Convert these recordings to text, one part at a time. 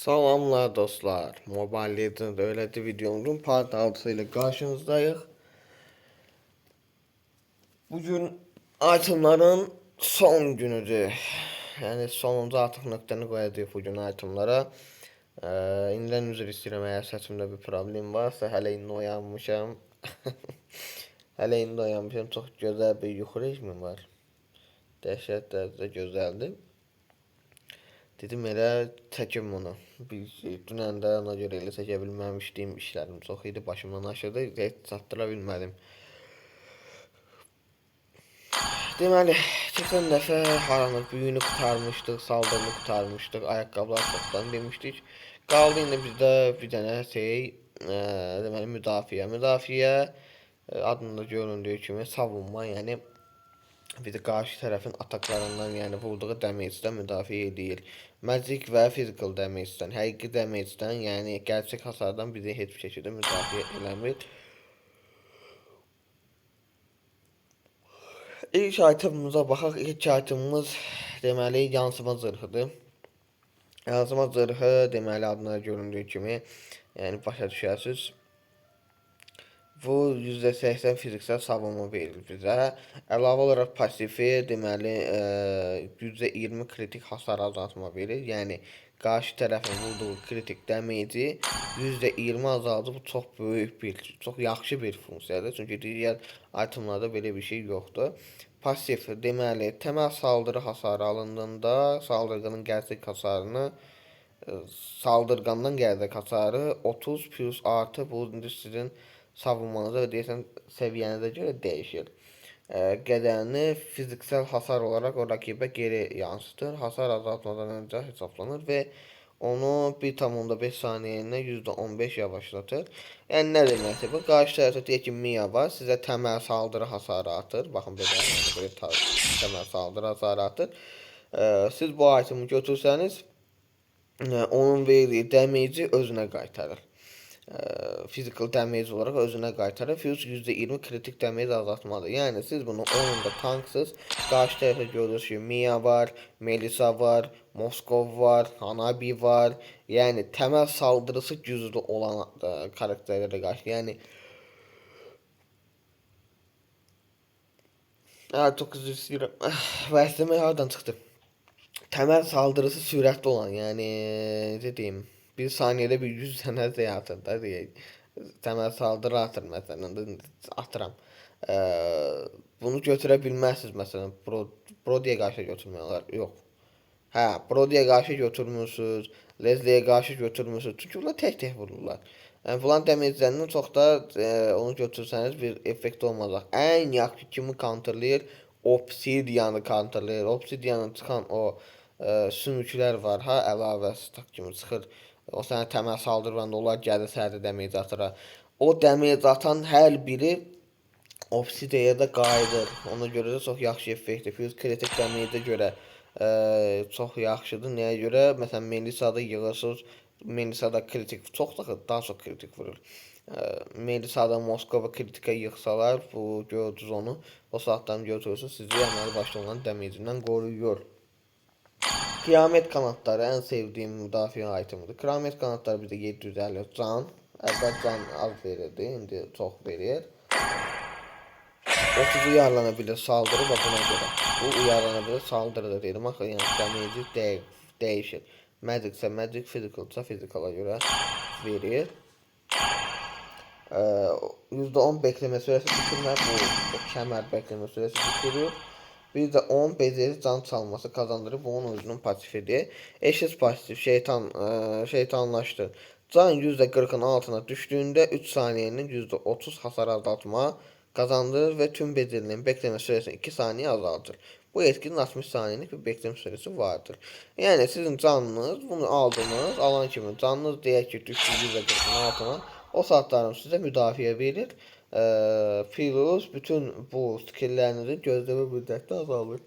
Salamlar dostlar. Mobile Legends öğreti videomuzun part 6 ile karşınızdayız. Bugün itemların son günüdür. Yani sonuncu artıq nöqtəni qoyacağıq bugün itemlara. İndən üzr istəyirəm əgər səsimdə bir problem varsa. Hələ indi oyanmışam. Hələ indi oyanmışam. Çox gözəl bir yuxu rejimim var. Dəhşət dərəcədə gözəldir. Dedim elə çəkim bunu. Dünən də ona görə elə çəkə bilməmişdim. İşlərim çox idi, başımdan aşırdı. Heç çatdıra bilmədim. Deməli, keçən dəfə haranı büyüyünü qurtarmışdıq, saldırını qurtarmışdıq, ayaqqabılar çoxdan demişdik. Qaldı indi bizdə bir dənə deməli müdafiə. Müdafiə adında göründüyü kimi savunma, yəni bir də qarşı tərəfin ataklarından, yəni vurduğu damage'dən müdafiə edir. Magic və physical damage'dən, həqiqi damage'dən, yəni gerçək hasardan bizi heç bir şəkildə müdafiə eləmir. İlk itemimize baxaq. İlk itemimiz deməli yansıma zırhıdır. Yansıma zırhı deməli adına göründüyü kimi, yəni başa düşərsiniz. Bu %80 fiziksel savunma verir bizə. Əlavə olaraq pasifi deməli %20 kritik hasar azaltma verir. Yəni qarşı tərəfin vurduğu kritik damage'i %20 azaldır. Bu çox böyük bir, çox yaxşı bir funksiyadır. Çünki digər itemlarda belə bir şey yoxdur. Pasif deməli təməl saldırı hasarı alındığında saldırganın gerçək hasarını saldırgandan gerçək hasarı 30 plus artı bu sizin savunmanıza ve deyəsən səviyyənizə görə dəyişir. Qədərini fiziksel hasar olarak o rakibə geri yansıtır. Hasar azaltmadan önce hesaplanır ve onu 1,5 saniyəyə %15 yavaşlatır. Yəni nə deməkdir bu? Qarşı tərəfdə deyək ki Mia var, sizə təməl saldırı hasarı atır. Baxın belə təməl saldırı hasarı atır. Siz bu itemi götürsəniz, onun verdiyi damage'i özünə qaytarır. Physical damage olarak özüne qaytarır. Fuse %20 kritik damage azaltmadır. Yani siz bunu oyunda tanksız karşı tarafa görürsünüz ki Mia var, Melissa var, Moskov var, Hanabi var. Yani temel saldırısı güçlü olan karakterlere karşı. Yani çok üzü istəyirəm. Vəsləmək hardan çıxdı? Temel saldırısı sürətli olan, yani ne diyeyim, bir saniyede bir 100 tane atır da diye. Temel saldırı atır mesela, atıram. Bunu götürebilmezsiniz mesela. Brody'ye karşı götürmüyorlar. Yok. Ha, Brody'ye karşı götürmüyorsunuz. Leslie'ye karşı götürmüyorsunuz. Çünkü bunlar tek vururlar. Yani falan damage'lerinin çok da onu götürseniz bir effekt olmayacak. En yaxşı kimi counterlayır? Obsidian'ı counterlayır. Obsidian'ın çıxan o sümüklər var ha, əlavə stak kimi çıxır. O sənə təməl saldıranda onlar gəlir sənə damage atıra. O damage atan hər biri Obsidia'ya da qayıdır. Ona görə də çox yaxşı effektdir. Fuse kritik damage'ə görə çox yaxşıdır. Nəyə görə? Məsələn, Melisa'da yığırsınız. Melisa'da kritik çox daha çox kritik vurur. Melisa'da Moskova kritikə yıxsalar, bu gördünüz onu. O saatdan götürürsünüz, sizi əməli başda olan damage'indən qoruyur. Kıyamet kanatları en sevdiğim müdafiə itemidir. Kıyamet kanatları bizde 750 can. Əvvəl can az verirdi, indi çox verir. 30 uyarlanabilir saldırı bak buna göre. Bu uyarlanabilir saldırı da dedim. Axı yəni damage dəyişir. Magic ise magic, physical ise physical'a göre verir. %10 bekleme süresi düşürmə, bu kəmər bekleme süresi düşürür. Bir de 10 beceri can çalması kazandırır. Bu onun özünün pasifidir. Eşit pasif şeytanlaştır. Can %40'ın altına düştüğünde 3 saniyenin %30 hasar azaltma kazandırır ve tüm becerinin bekleme süresini 2 saniye azaltır. Bu etkinin 60 saniyelik bir bekleme süresi vardır. Yani sizin canınız, bunu aldınız, alan kimi canınız deyək ki düştü %40'ın altına, o saatlerin size müdafiə verir. Plus bütün bu skill'lerinizi gözleme müddəti azalır.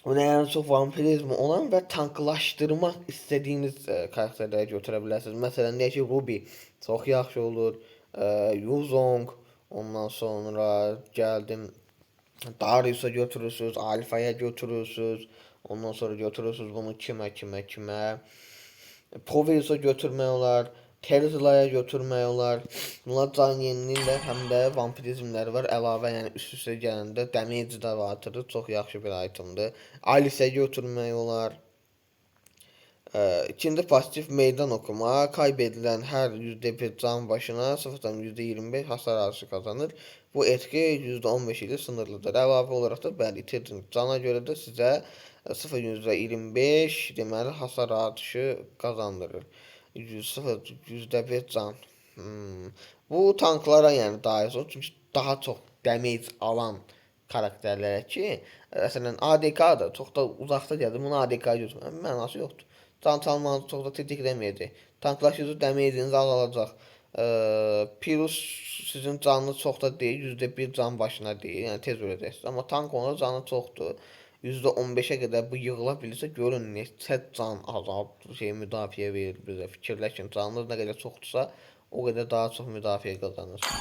Buna yani çok vampirizmi olan ve tanklaştırmak istediğiniz karakterlere götürebilirsiniz. Mesela ne ki Ruby çok yaxşı olur. Yuzong, ondan sonra geldim Darius'a götürürsünüz, Alfa'ya götürürsünüz. Ondan sonra götürürsünüz bunu kimə. Povers'a götürmək olar. Terzla'ya götürmək olar. Bunlar can yeniliklə həm də vampirizmləri var. Əlavə yəni üst-üstə gələndə damage də artırır. Çox yaxşı bir itemdir. Alice'ə götürmək olar. İkinci pasiv meydan okuma. Kaybedilen her %1 can başına 0,25 hasar artışı kazanır. Bu etki %15 ile sınırlıdır. Əlavə olaraq da bəli itirdiniz cana görə də sizə 0,25 deməli hasar artışı kazandırır. %1 can. Bu tanklara yəni dair olur. Çünki daha çox damage alan karakterlərə ki, məsələn ADK da çox da uzaqda gəldi. Bunu ADK götürmək mənası yoxdur. Can çalmanızı çox da tetikləməyəcək. Tanklaşıcı damage'iniz azalacaq. Pirus sizin canınız çox da deyil. %1 can başına deyil. Yəni tez öləcəksiniz. Amma tank ona canı çoxdur. %15'e qədər bu yığıla bilirsə görün neçə can müdafiə verir bizə. Fikirləşin. Canınız nə qədər çoxdursa o qədər daha çox müdafiə qazanırsınız.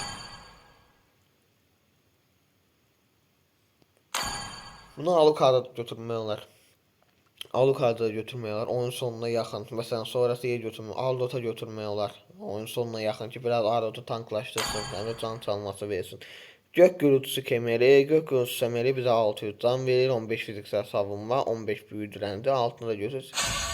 Bunu Alucard'a götürmək olar. Alucard'a götürmək olar. Oyun sonuna yaxın. Məsələn, sonrası yer götürmək. Aldot'a götürmək olar. Oyun sonuna yaxın ki, biraz Aldot'u tanklaşdırsın. Yəni can çalması versin. Gök gürültüsü kemeri, gök gürültüsü kemeri bize 600 can verir, 15 fiziksel savunma, 15 büyüdürendi. Altında görüyorsunuz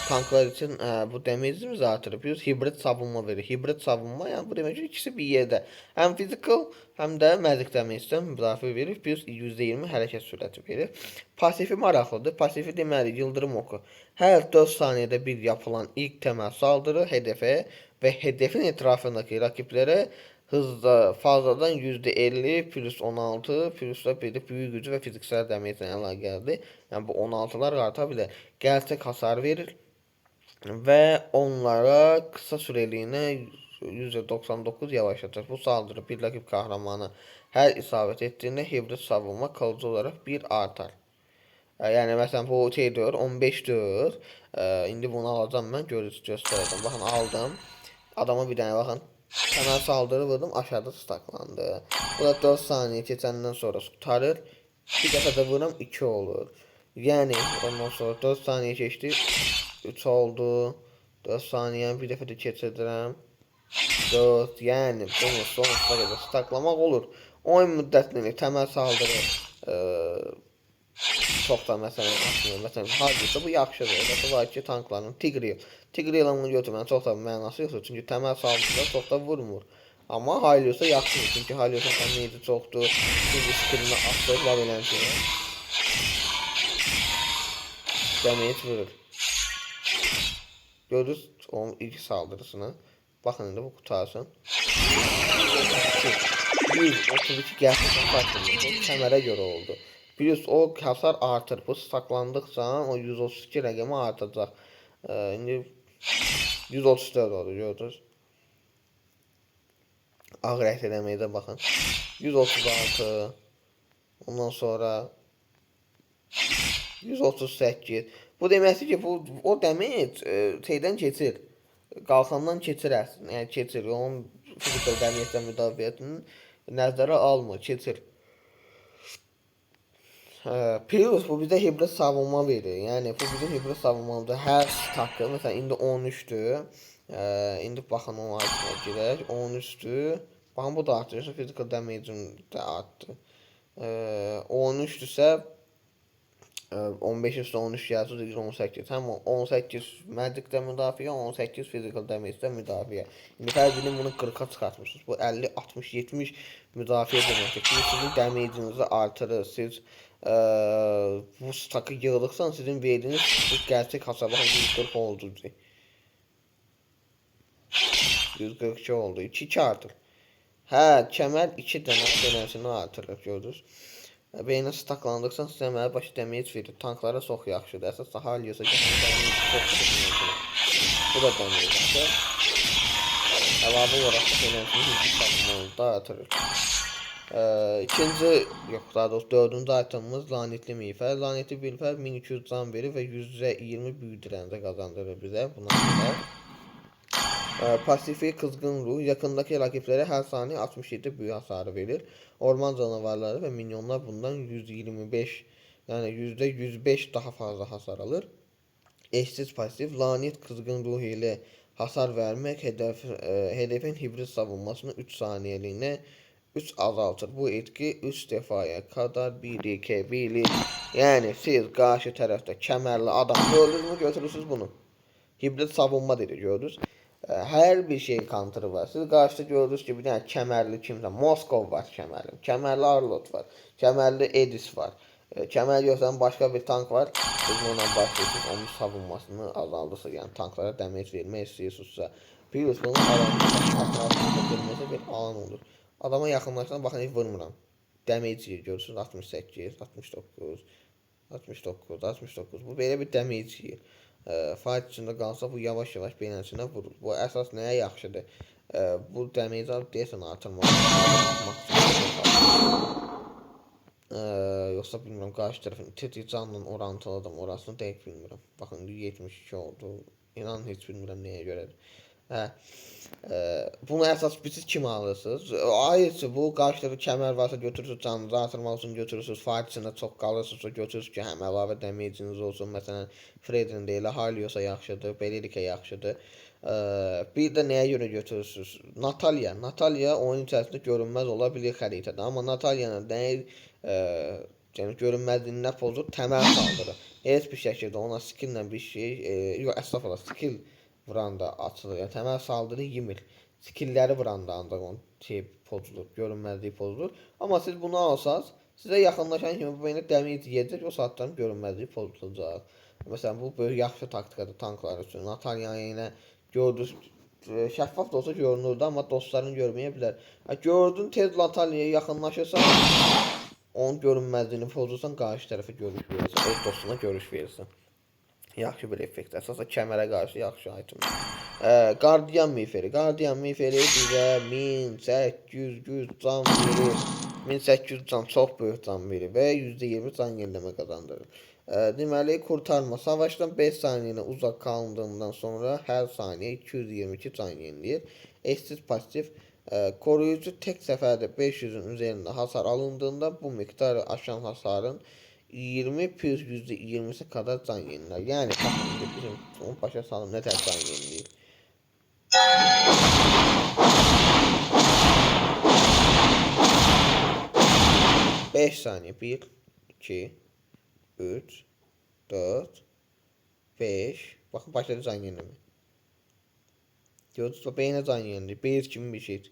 tanklar için bu damage'imiz artırır. Biz hibrit savunma verir. Hibrit savunma yani bu demek ki ikisi bir yerde. Hem physical hem de magic damage'den müdafiə verir. Biz %20 hərəkət sürəti verir. Pasifi maraqlıdır. Pasifi deməli yıldırım oku. Her 4 saniyede bir yapılan ilk temel saldırı hedefe ve hedefin etrafındaki rakiplere hızla fazladan %50 plus 16 plus da bir de büyü gücü ve fiziksel damage geldi. Yani bu 16'lar artabilir. Gerçek hasar verir. Ve onlara kısa süreliğine %99 yavaşlatır. Bu saldırı bir rakip kahramanı her isabet ettiğinde hibrit savunma kalıcı olarak bir artar. Yani mesela bu şey diyor 15 diyor. İndi bunu alacağım ben göstereceğim. Bakın aldım. Adama bir tane bakın. Hemen saldırı vurdum aşağıda staklandı. Bu da 4 saniye geçenden sonra tutarır. Bir defa da vururum 2 olur. Yani ondan sonra 4 saniye geçti. 3 oldu. 4 saniye bir defa da geçirdirəm. 4 yani bunu sonsuza kadar staklamak olur. Oyun müddətini təməl saldırı çok da mesela atmıyor. Mesela hardisa bu yaxşıdır. Mesela var ki tankların Tigreal. Tigreal bunu götürmənin çox da mənası yoxdur. Çünki təməl saldırıda çox da vurmur. Amma Hylios'a yaxşıdır. Çünki Hylios'un təmiyyici çoxdur. Çünki skillini atır, var elən şey. Damage vurur. Görürüz onun ilk saldırısını. Bakın indi bu qutarsın. 132 gerçekten farklı. Kəmərə görə oldu. Plus o hasar artır. Bu saklandıkça o 132 rəqəmi artacaq. İndi 134 oldu gördünüz. Ağ rəht eləməkdə baxın. 136. Ondan sonra 138. Bu deməkdir ki, bu o damage şeydən keçir. Qalxandan keçir əslində. Yəni keçir. Onun physical damage'dən müdafiətini nəzərə almır, keçir. Pirus bu bizə hibrit savunma verir. Yəni bu bizim hibrit savunmamızda hər takı məsələn indi 13'dür. İndi baxın onun altına girək. 13'dür. Baxın bu da artır. Physical damage'im də artdı. 13'dürsə 15 üstə 13 gəlsə 18. Həm 18 magicdə müdafiə, 18 physical damage'də müdafiə. İndi fərqini bunu 40'a çıxartmışsınız. Bu 50, 60, 70 müdafiə deməkdir ki, sizin damage'inizi artırır. Siz bu stakı yığılıqsan sizin verdiğiniz gerçek hasar bakın 140 oldu. 142 oldu. 2 artır. Hə, kəmər 2 dənə dənəsini artırır gördünüz. Beynə staklandıqsan sizə əməli başı damage verir. Tanklara çox yaxşıdır. Əsas Hylios'a damage çox verir. Bu da damage verir. Əlavə olaraq da dənəsini hücum savunmanızda artırır. İkinci, yox daha doğrusu dördüncü itemimiz lanetli miğfer. Lanetli miğfer 1200 can verir ve %20 büyüdürəndə kazandırır bize. Buna kadar. Pasifi kızgın ruh yakındaki rakiplere her saniye 67 büyü hasarı verir. Orman canavarları ve minyonlar bundan 125 Yani %105 daha fazla hasar alır. Eşsiz pasif lanet kızgın ruh ile hasar vermek hedefin hibrit savunmasını 3 saniyeliğine 3 azaltır. Bu etki 3 defaya kadar birikebilir. Yani siz karşı tarafta kemerli adam gördünüz mü, götürürsünüz bunu. Hibrit savunma dedi gördünüz. Her bir şey counter'ı var. Siz karşıda gördüğünüz gibi bir tane kemerli kimse. Moskov var kemerli. Kemerli Arlot var. Kemerli Edis var. Kemer görsen başka bir tank var. Siz onunla başlıyorsunuz. Onun savunmasını azaldırsa, yani tanklara damage vermək istəyirsizsə. Biliyorsunuz bunun alanında girməsi bir alan olur. Adama yaxınlaşsan baxın heç vurmuram. Damage görürsünüz 68, 69, 69, 69. Bu belə bir damage yiyir. Fight içində qalsa bu yavaş-yavaş beynəlçinə vurur. Bu əsas nəyə yaxşıdır? Bu damage alıb deyəsən artırmaq. Yoxsa bilmirəm, qarşı tərəfin itirdiyi canla orantılıdır, orasını dəqiq bilmirəm. Baxın 72 oldu. İnan heç bilmirəm nəyə görədir. Hə. Bunu əsas siz kim alırsınız? Ayrıca bu qarşı tərəfə kəmər varsa götürürsünüz, canınızı artırmaq üçün götürürsünüz. Fight içində çox qalırsınızsa götürürsünüz ki, həm əlavə damage'iniz olsun. Məsələn, Fredrin də elə Harliosa yaxşıdır, Belirika yaxşıdır. Bir də nəyə görə götürürsünüz? Natalya oyun içərisində görünməz ola bilir xəritədə. Amma Natalyanın yəni görünməzliyini nə pozur? Təməl saldırı. Heç bir şəkildə ona skilllə bir şey, yox, əslində skill vuranda açılır. Yəni təməl saldırı yemir. Skillləri vuranda ancaq onun pozulur, görünməzliyi pozulur. Amma siz bunu alsanız, sizə yaxınlaşan kimi bu belə damage yeyəcək, o saatdan görünməzliyi pozulacaq. Məsələn, bu böyük yaxşı taktikadır tanklar üçün. Natalyanı yenə gördünüz, şəffaf da olsa görünürdü, amma dostların görməyə bilər. Gördün tez Natalyaya yaxınlaşırsan, onun görünməzliyini pozursan, qarşı tərəfə görüş verirsən, öz dostuna görüş verirsən. Yaxşı bir effekt. Əsasən kəmərə qarşı yaxşı item. Qardiyan miferi. Qardiyan miferi bizə 1800 can verir. 1800 can çox böyük can verir və %20 can yeniləmə qazandırır. Deməli, kurtarma. Savaşdan 5 saniyəyə uzaq qalındığından sonra hər saniyə 222 can yeniləyir. Eşsiz pasif. Koruyucu tek səfərdə 500'ün üzərində hasar alındığında bu miktarı aşan hasarın 20 plus %20'si kadar can yeniler. Yani bizim son başa salım ne ters can yeniliyor. Beş saniye. 1, 2, 3, 4, 5. Bakın başladı can yenileme. Gördünüz mü? Beyne can yeniliyor. 5 gibi bir şey.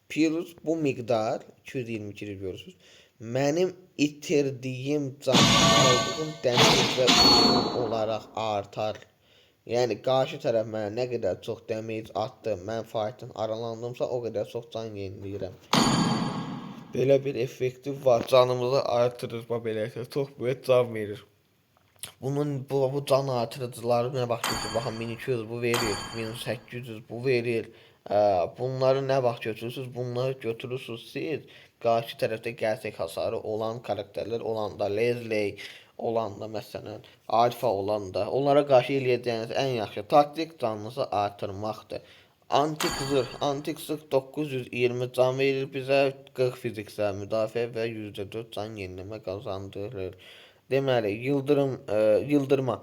Plus bu miqdar 222'de görürsünüz. Mənim itirdiyim can aldığım damage və uyğun olaraq artar. Yəni qarşı tərəf mənə nə qədər çox damage atdı, mən fight'ın aralandımsa o qədər çox can yeniləyirəm. Belə bir effekti var. Canımızı artırır beləsə, çox böyük can verir. Bu can artırıcıları nə baxıyorsunuz? Baxın 1200 bu verir, 1800 bu verir. Bunları nə vaxt götürürsünüz? Bunları götürürsünüz siz. Qarşı tərəfdə gerçək hasarı olan karakterlər olanda, Leslie olanda, məsələn, Alfa olanda, onlara qarşı eləyəcəyiniz ən yaxşı taktik canınızı artırmaqdır. Antik zırh 920 can verir bizə, 40 fiziksel müdafiə və %4 can yeniləmə qazandırır. Deməli, yıldırma.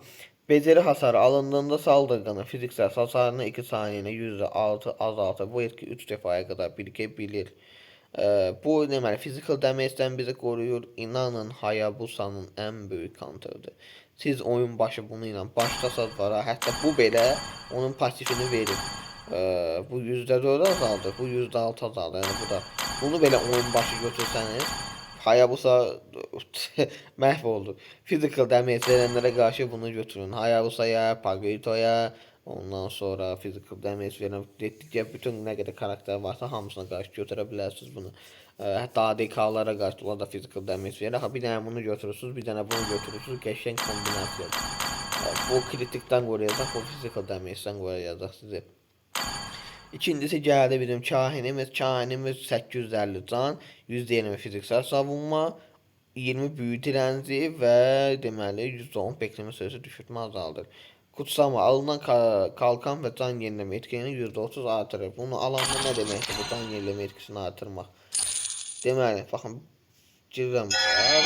Beceri hasarı alındığında saldırganın fiziksel hasarını 2 saniyene %6 azaltır. Bu etki 3 defaya kadar birikebilir. Bu deməli physical damage'den bizi koruyur. İnanın Hayabusa'nın en büyük counter'ıdır. Siz oyun başı bunu ilə başlasanız var, hətta bu belə onun pasifini verir. Bu %4 azaldır, bu %6 azaldır. Yəni bu da bunu belə oyun başı götürsəniz Hayabusa məhv oldu. Physical damage verənlərə qarşı bunu götürün. Hayabusa'ya, Pagito'ya, ondan sonra physical damage verən bütün nə qədər karakter varsa hamısına qarşı götürə bilərsiniz bunu. Hətta ADK'lara qarşı da physical damage verir. Bir dənə bunu götürürsünüz, bir dənə bunu götürürsünüz. Qəşəng kombinasiyadır. Bu kritikdən qoruyacaq, bu physical damage'dən qoruyacaq sizi. İkincisi gəldi bizim kahinimiz 850 can, %20 fiziksel savunma, 20 büyü direnci və deməli %10 bekleme süresi düşürtmə azaldır. Kutsama alınan kalkan və can yenileme etkisini %30 artırır. Bunu alanda nə deməkdir bu can yenileme etkisini artırmaq? Deməli, baxın Girirəm bura.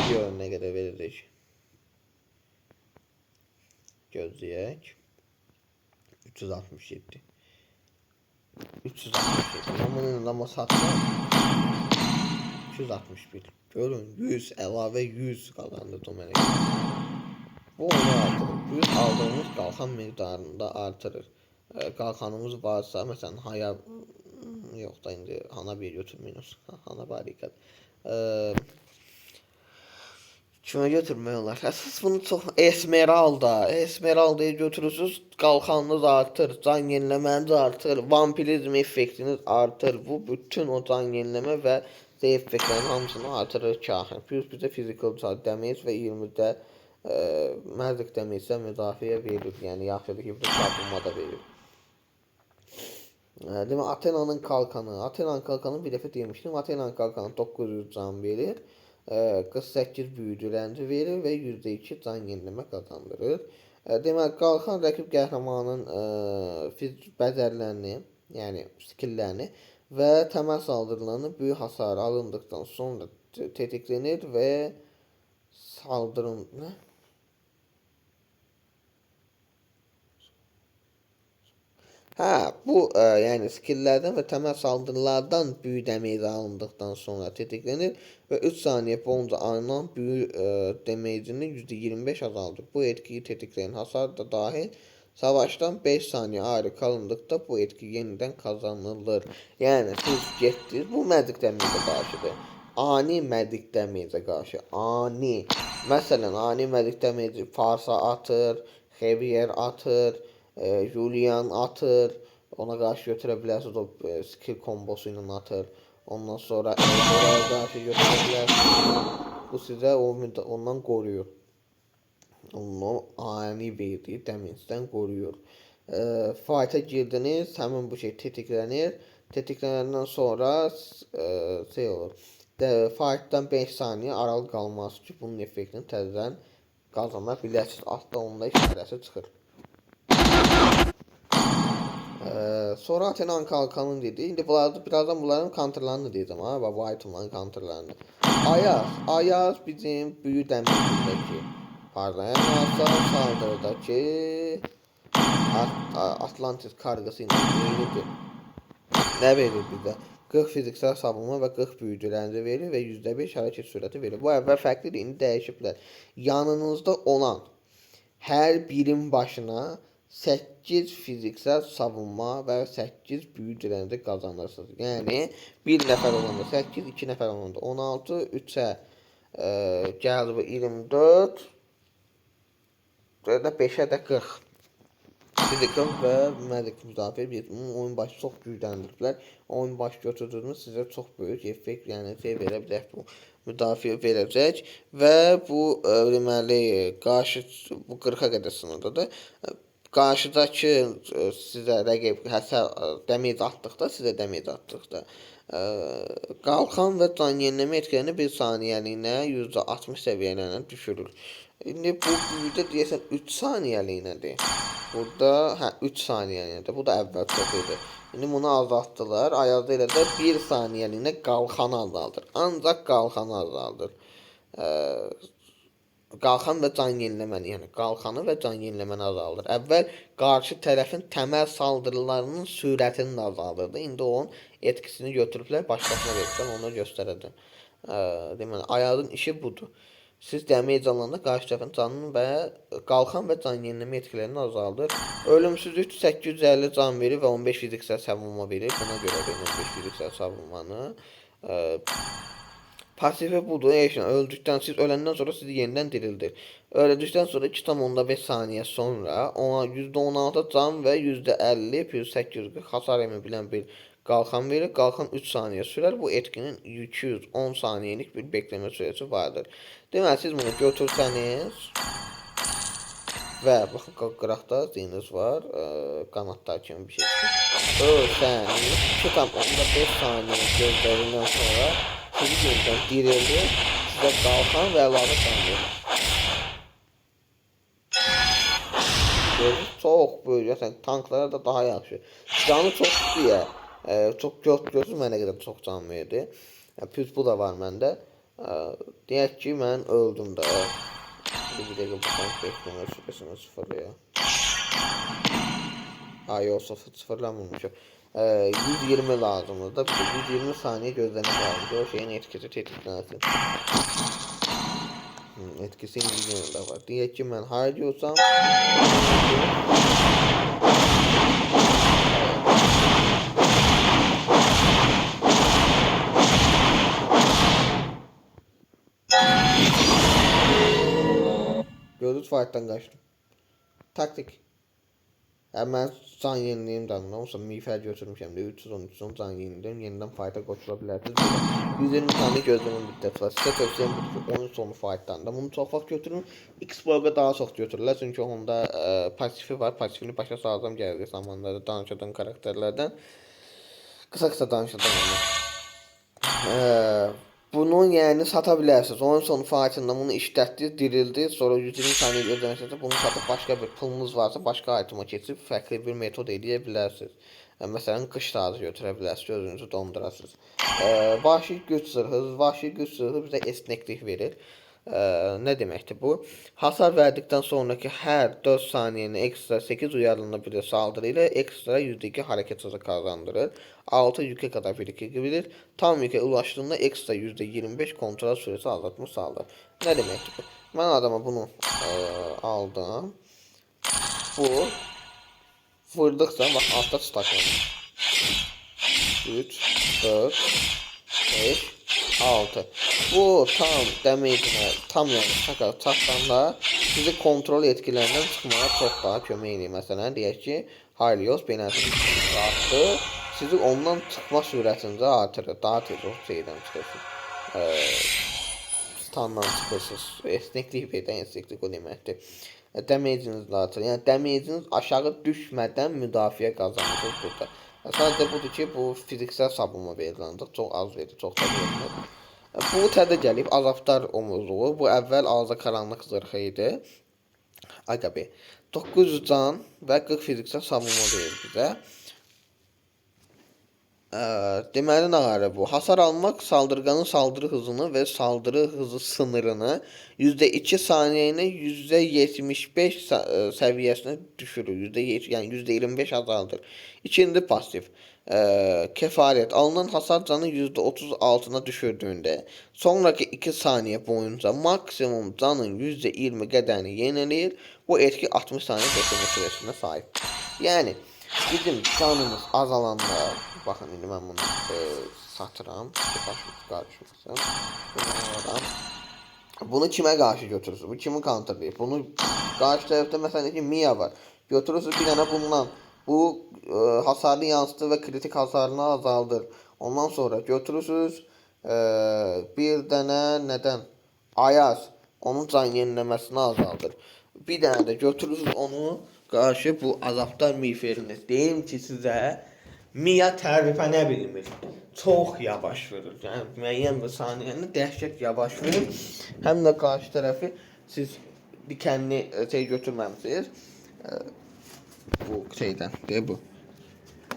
Görün nə qədər verəcək. Gözləyək. 367. 367. Mən bunun amma satsam 261. Görün 100 əlavə 100 qazandı domene. Bu onu artırır. 100 aldığımız qalxan miqdarını da artırır. Qalxanımız varsa, məsələn, haya yox da indi hana bir götürməyiniz. Hana barikat. Kimə götürmək olar? Əsas bunu çox Esmeralda'ya götürürsünüz, qalxanınız artır, can yeniləməniz artır, vampirizm effektiniz artır. Bu bütün o can yenileme və zayıf effektlərin hamısını artırır kahin. Bizdə physical damage və 20'də magic damage isə müdafiə verir. Yəni yaxşıdır ki, bir çarpılma da verir. Demək, Athena'nın kalkanı bir dəfə demişdim. Athena'nın kalkanı 900 can verir. 48 büyücü rənci verir və %2 can yenileme qazandırır. Demək, qalxan rəqib qəhrəmanın bəzərlərini, yəni skilllərini və təməl saldırılarını böyük hasar alındıqdan sonra tetiklenir və saldırın... Nə? Bu yəni skilllərdən və təməl saldırılardan büyük damage alındıqdan sonra tetiklenir və 3 saniyə boyunca alınan büyük damage'ini %25 azaldır. Bu etkiyi tetikleyen hasar da dahil savaştan 5 saniye ayrı kalındıkta bu etki yeniden kazanılır. Yəni siz getdiniz, bu magic damage'e qarşıdır. Ani magic damage'e qarşı, ani. Məsələn, ani magic damage Farsa atır, Xavier atır, Julian atır. Ona qarşı götürə bilərsiniz, o skill kombosu ilə atır. Ondan sonra Eldor'a qarşı götürə bilərsiniz. Bu sizə ondan qoruyur. Onu ani verdiyi damage'dən qoruyur. Fight'a girdiniz, həmin bu şey tetiklənir. Tetiklənəndən sonra şey olur. Fight'dan 5 saniyə aralı qalmaz ki, bunun effektini təzədən qazana biləsiniz. Altda onda işarəsi çıxır. Sonra Athena'nın kalkanını dedi. İndi birazdan bunların counterlarını diyeceğim. Bu itemların counterlarını. Ayaz bizim büyü damage'indeki parlayan hasar saldırıdaki Atlantis kargısı ilə eynidir. Nə verir bizə? 40 fiziksel savunma və 40 büyücü rənci verir və %5 hərəkət sürəti verir. Bu əvvəl fərqlidir, indi dəyişiblər. Yanınızda olan hər birin başına 8 fiziksel savunma və 8 büyücü rənci qazanırsınız. Yəni 1 nəfər olanda 8, 2 nəfər olanda 16, 3'ə gəldi bu 24, 5'ə də 40. Physical və magic müdafiə bir oyun başı çox gücləndiriblər. Oyun başı götürdüyünüz sizə çox böyük effekt, yəni şey verə bilər, bu müdafiə verəcək və bu deməli qarşı bu 40'a qədər sınırdadır. Qarşıdakı sizə rəqib həsər damage atdıqda, sizə damage atdıqda qalxan və can yenileme etkilərini 1 saniyəliyinə %60 səviyyələrlə düşürür. İndi bu büyüdə deyəsən 3 saniyəliyinədir. Burada 3 saniyəliyinədir. Bu da əvvəl çox idi. İndi bunu azaltdılar. Ayazda elə də 1 saniyəliyinə qalxanı azaldır. Ancaq qalxanı azaldır. Qalxan və can yeniləməni, yəni qalxanı və can yeniləməni azaldır. Əvvəl qarşı tərəfin təməl saldırılarının sürətini azaldırdı. İndi onun etkisini götürüblər, başqasına verirlər, onu göstərəcəm. Deməli, ayağın işi budur. Siz damage alanda qarşı tərəfin canını və qalxan və can yeniləmə etkilərini azaldır. Ölümsüzlük 850 can verir və 15 fiziksel savunma verir. Buna görə də 15 fiziksel savunmanı pasifi budur. Öldükdən, siz öləndən sonra sizi yenidən dirildir. Öldükdən sonra 2,5 saniyə sonra ona %16 can və %50 plus 840 hasar emi bilən bir qalxan verir. Qalxan 3 saniyə sürər. Bu etkinin 210 saniyelik bir bekleme sürəsi vardır. Deməli, siz bunu götürsəniz və baxın, qıraqda zeyiniz var, qanatlar kimi bir şey. Ölsəniz 2,5 saniyə gözlərindən sonra sizi yenidən dirildir, sizə qalxan və əlavə can verir. Görürüz. çox böyük, tanklara da daha yaxşı. Canı çox deyə, çox görsüz mənə qədər çox can verdi. Plus bu da var məndə. Deyək ki, mən öldüm də. Bir dəqiqə bu tank bekleme sürəsini sıfırlayaq. Yox, sıfırlamırmışım. 120 lazımdır da, 120 saniye gözləmək lazımdır. O şeyin etkisi tetiklənsin. Etkisi İngilizcədə var. Deyək ki, mən harcıyorsam gördünüz, fight'dan qaçdım. Taktik. Mən can yeniliyim damına, olsa miğfer götürmüşəm də 313 can yeniliyim, yenidən fight'a qoşula bilərsiniz. 120 saniye gözləmə müddəti var. Sizə tövsiyəm budur ki, oyun sonu fight'dan da bunu çox vaxt götürün. Xbox'a daha çox götürürlər, çünki onda pasifi var. Pasifini başa salacam gəldiyi zamanlarda danışadığım karakterlərdən. Qısa danışacağım onu. Bunu yəni sata bilərsiniz. Oyun sonu fight'ında bunu işlətdiniz, dirildiniz, sonra 120 saniye gözləməsəz bunu satıp başqa bir pulunuz varsa başqa itema keçib fərqli bir metod eləyə bilərsiniz. Məsələn, qış tacı götürə bilərsiniz, özünüzü dondurasınız. Vahşi güc zırhı bizə esneklik verir. Ne deməkdir bu? Hasar verdikten sonraki her 4 saniyeni ekstra 8 uyarlanabilir saldırı ile ekstra %2 hareket hızı kazandırır. 6 yüke kadar birikebilir. Tam yüke ulaştığında ekstra %25 kontrol süresi azaltma sağlar. Ne deməkdir bu? Ben adama bunu aldım. Bu vurdıkça bak altta staklanır. 3, 4, 5, 6. Bu tam damage'ine tam yani çatanda sizi kontrol etkilerinden çıkmaya çok daha kömək edir. Məsələn, deyək ki, Helios penaltı attı. Sizi ondan çıxma sürətinizi artırır. Daha tez o şeydən çıxırsınız. Standdan çıxırsınız. Esneklik birdən esneklik o deməkdir. Damage'iniz artır. Yəni damage'iniz aşağı düşmədən müdafiə qazanırsınız burada. Sadəcə budur ki, bu fiziksel savunma veriləndə çox az verir, çox da vermir. Bu tədə gəlib azabdar omuzluğu. Bu əvvəl ağza qaranlıq zırhı idi. Agabe. 900 can və 40 fiziksel savunma verir bizə. Deməli nə var bu? Hasar almaq saldırganın saldırı hızını ve saldırı hızı sınırını %2 saniyene %75 seviyesine düşürür. Yani %25 azaldır. İkinci pasif. Kefaret. Alınan hasar canı %30 altına düşürdüğünde sonraki 2 saniye boyunca maksimum canın %20 qədərini yenilir. Bu etki 60 saniye bekleme süresine sahip. Yani bizim canımız azalanda, bakın indi mən bunu satıram ki başımız qarışmasın. Bunu kimə qarşı götürürsünüz? Bu kimi counterlayır? Bunu qarşı tərəfdə məsələn ki Mia var. Götürürsünüz bir dənə bundan. Bu hasarlı yansıtır ve kritik hasarını azaldır. Ondan sonra götürürsünüz bir dənə nədən? Ayaz. Onun can yeniləməsini azaldır. Bir dənə də götürürsünüz onu qarşı bu azabdar miğferiniz. Deyim ki sizə Mia tərifənə bilmir. Çox yavaş verir. Yəni müəyyən bir saniyəni dəhşət yavaş verir. Həm də qarşı tərəfi siz dikenli şey götürməmisiniz. Bu şeydən, bu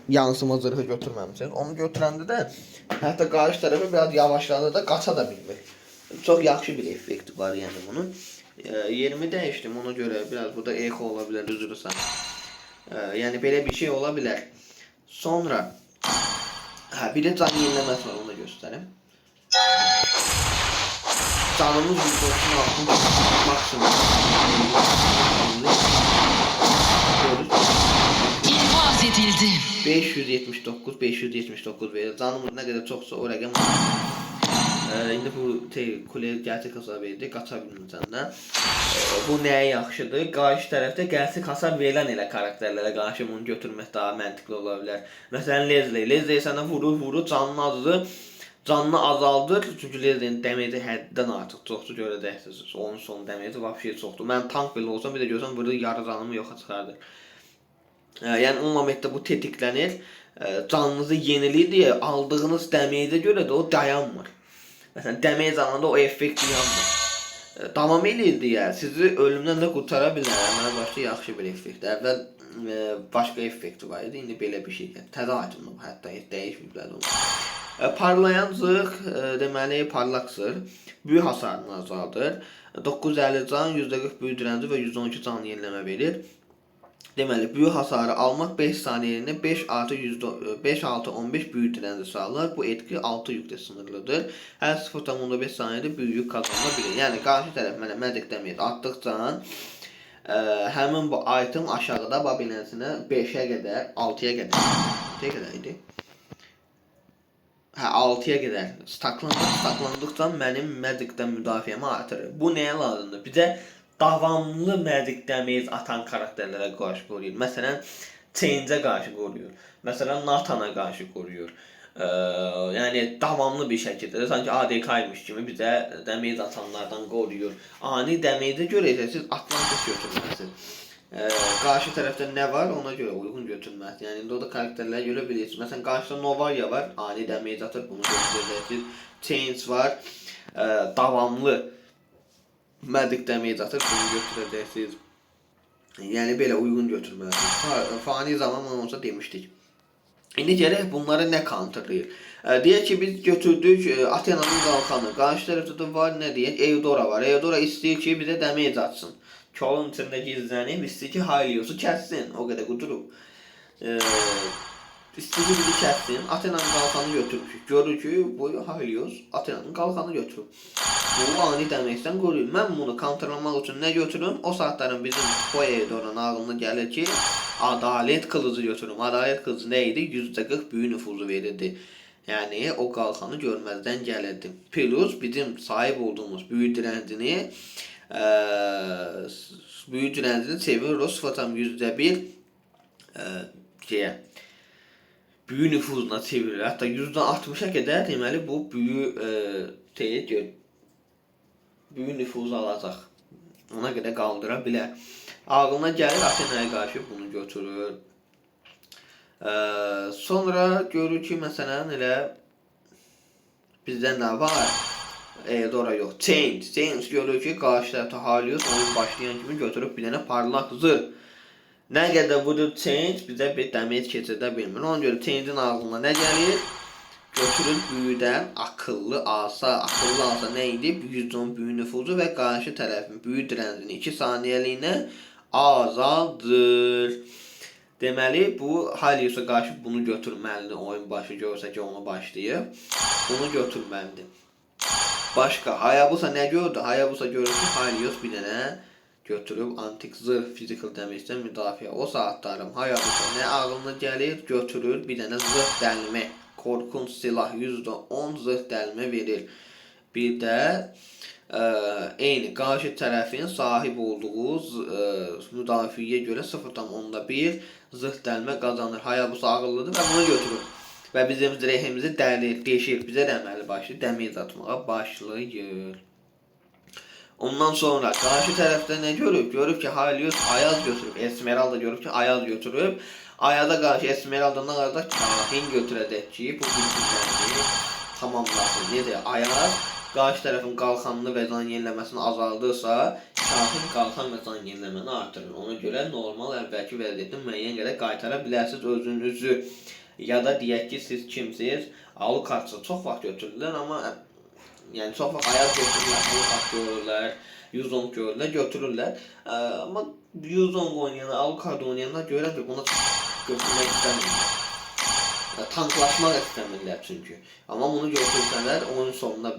yansıma zırhı götürməmisiniz. Onu götürəndə də hətta qarşı tərəfi biraz yavaşladı da qaça da bilmir. Çox yaxşı bir effekti var yəni bunun. Yerimi dəyişdim, ona görə biraz burada echo ola bilər, üzrüsən. Yəni belə bir şey ola bilər. Sonra bir de can yeniləməsi var, onu da göstərim. Canımız %30 maksimum. İnfaz edildi. 579 verir. Canımız nə qədər çoxsa o rəqəm. İndi bu kuleye gerçek hasar verdi, qaça bilmirsən də. Bu nəyə yaxşıdır? Qarşı tərəfdə gerçek hasar verilən elə karakterlərə qarşı bunu götürmək daha məntiqli ola bilər. Məsələn Leslie sənə vurur, canını azaldır. Çünki Leslie'nin damage'i həddən artıq çoxdur, görəcəksiniz. Onun son damage'i vəbşi çoxdur. Mən tank belə olsam bir də görsəm vurur, yarı canımı yoxa çıxardır. Yəni o momentdə bu tetiklənir. Canınızı yenilir deyə aldığınız damage'ə görə də o dayanmır. Məsələn, damage alanda o effekt yanmır. davam eləyirdi ya, sizi ölümdən də qurtara bilər. Mənə başda yaxşı bir effekt. Əvvəl başqa effekti var idi, indi belə bir şey gəlir. Təzə aydınlıq hətta dəyişməyiblər onu. Parlayan zırh, deməli parlaq zırh, büyü hasarını azaldır. 950 can, %40 büyü dirənci və 112 can yeniləmə verir. Deməli, büyü hasarı almaq 5 saniyəliyə 5-6-15 büyü dirənci sağlar. Bu etki 6 yüklə sınırlıdır. Hər 0.5 saniyədə büyü kazanıla bilir. Yəni, qarşı tərəf mənə magic damage atdıqca həmin bu item aşağıda babiləsinə 5-ə qədər, 6-ya qədər, 6-ya qədər idi. Hə, 6-ya qədər staklandıqca mənim magicdən müdafiəmi artırır. Bu nəyə lazımdır? Bizə davamlı magic damage atan karakterlərə qarşı qoruyur. Məsələn, Change-ə qarşı qoruyur. Məsələn, Nathan'a qarşı qoruyur. Yəni davamlı bir şəkildə, sanki ADK-ymış kimi bizə damage atanlardan qoruyur. Ani damage-ə görə isə siz Atlantis götürməlisiniz. Qarşı tərəfdə nə var, ona görə uyğun götürməlisiniz. Yəni indi o da karakterlərə görə bilirsiniz. Məsələn, qarşıda Novaria var, ani damage atır, bunu götürəcəksiniz. Change var, davamlı magic damage atır, bunu götürəcəksiniz. Yəni belə uyğun götürməlisiniz. Fani zaman olsa demişdik. İndi gələk bunları nə counterlayır? Deyək ki, biz götürdük Athena'nın qalxanı. Qarşı tərəfdə də var, nə deyək? Eudora var. Eudora istəyir ki, bizə damage atsın. Kolun içində gizlənib, istəyir ki, Hylios'u kəssin. O qədər qudurub. İstəyir ki, bizi kəssin. Athena'nın qalxanı götürmüş. Görür ki, bu Hylios Athena'nın qalxanı götürüb. Bu ani damage'dən qoruyur. Mən bunu counterlamaq üçün nə götürüm? O saatların bizim o Eudora'nın ağlına gəlir ki, adalet kılıcı götürüm. Adalet kılıcı nə idi? %40 büyü nüfuzu verirdi. Yəni o qalxanı görməzdən gəlirdi. Plus bizim sahib olduğumuz büyü dirəncini çevirir o 0.1 büyü nüfuzuna çevirir. Hətta %60'a qədər deməli bu büyü nüfuzu alacaq. Ona qədər qaldıra bilər. Ağlına gəlir Athena'ya qarşı bunu götürür. Sonra görür ki, məsələn elə bizdə nə var? Eudora yox. Change görür ki, qarşı tərəfdə Hylios oyun başlayan kimi götürüb bir dənə parlaq zırh. Nə qədər vurur Change bizə bir damage keçirdə bilmir. Ona görə Change'in ağlına nə gəlir? Götürür büyüdən akıllı asa nə idi? 110 büyü nüfuzu və qarşı tərəfin büyü dirəncini 2 saniyəliyinə azaldır. Deməli, bu Hylios'a qarşı bunu götürməlidir. Oyun başı görsə ki, onu başlayıb. Bunu götürməlidir. Başqa, Hayabusa nə gördü? Hayabusa görür ki, Hylios bir dənə götürüb antik zırh, physical damage'dən müdafiə. O saatlarım Hayabusa nə ağlına gəlir? Götürür bir dənə zırh dəlmə. Korkunç silah %10 zırh dəlmə verir. Bir də eyni qarşı tərəfin sahib olduğu müdafiəyə görə 0.1 zırh dəlmə qazanır. Hayabusa ağıllıdır və bunu götürür. Və bizim zirehimizi dəlir, deşir. Bizə də əməli başlayır, damage atmağa başlayır. Ondan sonra qarşı tərəfdə nə görüb? Görüb ki, Hylios Ayaz götürüb. Esmeralda görüb ki, Ayaz götürüb. Ayaza qarşı Esmeralda'dan arada kahin götürəcək ki, bu bilgilərini tamamlasın. Necə? Ayaz qarşı tərəfin qalxanını və can yeniləməsini azaldırsa, kahin qalxan və can yeniləməni artırır. Ona görə normal əvvəlki vəziyyətdə müəyyən qədər qaytara bilərsiniz özünüzü. Ya da deyək ki, siz kimsiniz? Alucard'ı çox vaxt götürürlər, amma yəni çox vaxt Ayaz götürürlər, Alucard görürlər, 110 görürlər, götürürlər. Amma 110 oynayanlar, Alucard oynayanlar görürlər, buna götürmək istəmirlər. Tanklaşmaq istəmirlər çünki. Amma bunu götürsənlər, oyun sonunda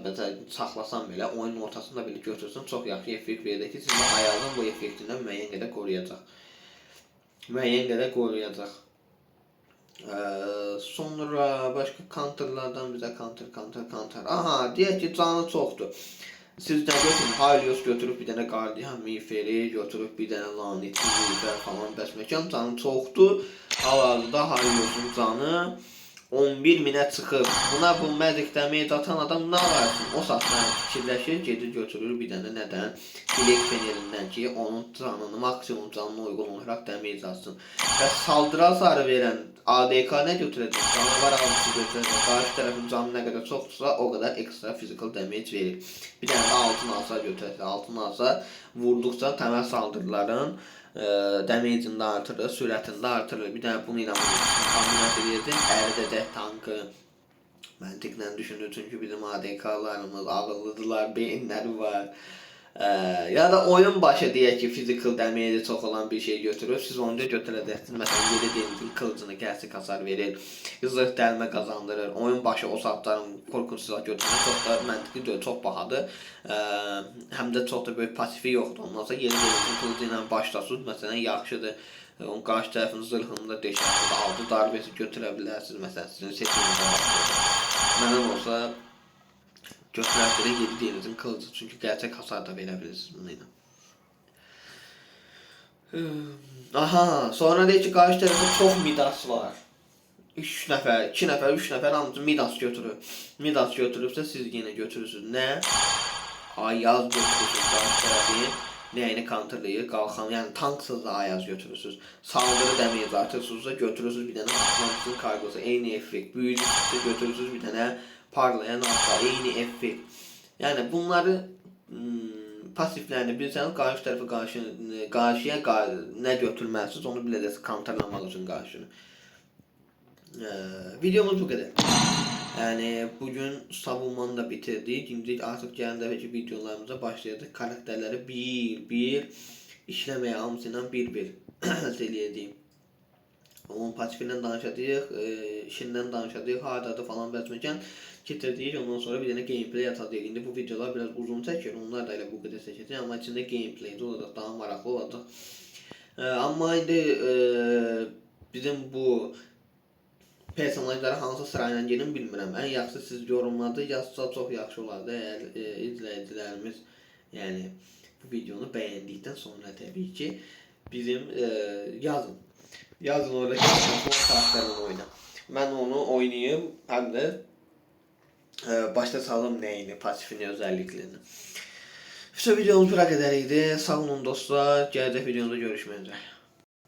saxlasan belə, oyunun ortasında belə götürsün, çox yaxşı effekt verir ki, sizin Ayazın bu effektindən müəyyən qədər qoruyacaq. Sonra başqa counterlardan bizə counter. Aha, deyək ki, canı çoxdur. Siz nə götürün? Hylios götürüb bir dənə Guardian Miğferi, götürüb bir dənə Lanetli Miğfer falan, bəs məkan canı çoxdur. Hal-hazırda Hylios'un canı 11.000'ə çıxıb. Buna bu magic damage atan adam nə varsın? O saatdan fikirləşir, gedir götürür bir dənə nədən? Dilek fenerindən ki, onun canını, maksimum canına uyğun olaraq damage atsın. Və saldırı hasarı verən ADK ne götürəcək? Canavar avcısı götürəcək. Qarşı tərəfin canı nə qədər çoxdursa, o qədər ekstra physical damage verir. Bir dənə də altın hasar götürəcək. Altın hasar vurduqca təməl saldırıların damage'ini də artırır, sürətini də artırır. Bir dənə bunu ilə kombinasiya edəcək, əridəcək tankı. Məntiqlə düşünür, çünki bizim ADK'larımız ağıllıdırlar, beyinləri var. Ya da oyun başı deyək ki, physical damage çox olan bir şey götürür. Siz onu da götürəcəksiniz. Məsələn, 7 demir kılıcını kəsik hasar verir. Zırh dəlmə qazandırır. Oyun başı o saatların korkunç silah götürmək çox da məntiqli deyil, çox bahadır. Həm də çox da böyük pasifi yoxdur. Ondan sonra 7 demir kılıcı ilə başlasınız. Məsələn, yaxşıdır. Onun qarşı tərəfin zırhını da deşərsiniz, 6 darbesi götürə bilərsiniz. Məsələn, sizin seçiminizə baxıyorsunuz. Məndən olsa götürərsiniz 7 demir'in kılıcı. Çünki gerçək hasar da verə bilirsiniz bununla. Aha, sonra deyək ki, qarşı tərəfdə çox Midas var. 3 nəfər, 2 nəfər, 3 nəfər hamısı Midas götürür. Midas götürübsə siz yenə götürürsünüz. Nə? Ayaz götürürsünüz qarşı tərəfin. Nəyini counterlayır? Qalxan, yəni tanksız da Ayaz götürürsünüz. Saldırı damage artırsınızsa götürürsünüz bir dənə Atlantis'in kargosu. Eyni effekt. Büyücüsü götürürsünüz bir dənə parlayan alfa. Eyni effekt. Yəni bunları pasiflərini bilsəniz qarşı tərəfə qarşıya nə götürməlisiniz onu biləcəksiniz counterlamaq üçün qarşını. Videomuz bu qədər. Yani bugün savunmanı da bitirdik. Şimdi artık gələn dəfəki videolarımıza başlayacaq. Karakterləri bir işləməyə hamısıyla bir eləyəcəyik. Onun pasifindən danışacağıq, işindən danışacağıq, hardadır falan bəzməkən getirdik. Ondan sonra bir dənə gameplay atacağıq. İndi bu videolar biraz uzun çəkir. Onlar da elə bu qədər çəkəcək. Amma içində gameplay olacaq, daha maraqlı olacaq. Amma indi bizim bu personajları hansı sırayla gedim bilmirəm. Ən yaxşı siz yorumlarda yazsa çox yaxşı olardı. Əgər izləyicilərimiz yəni bu videonu bəyəndikdən sonra təbii ki bizim yazın. Yazın oradakı karakterlə oyna. Mən onu oynayım, həm də başta salım nəyini, pasifini, özəlliklərini. İşte videomuz bura qədər idi. Sağ olun dostlar. Gələcək videomuzda görüşmək üzrə.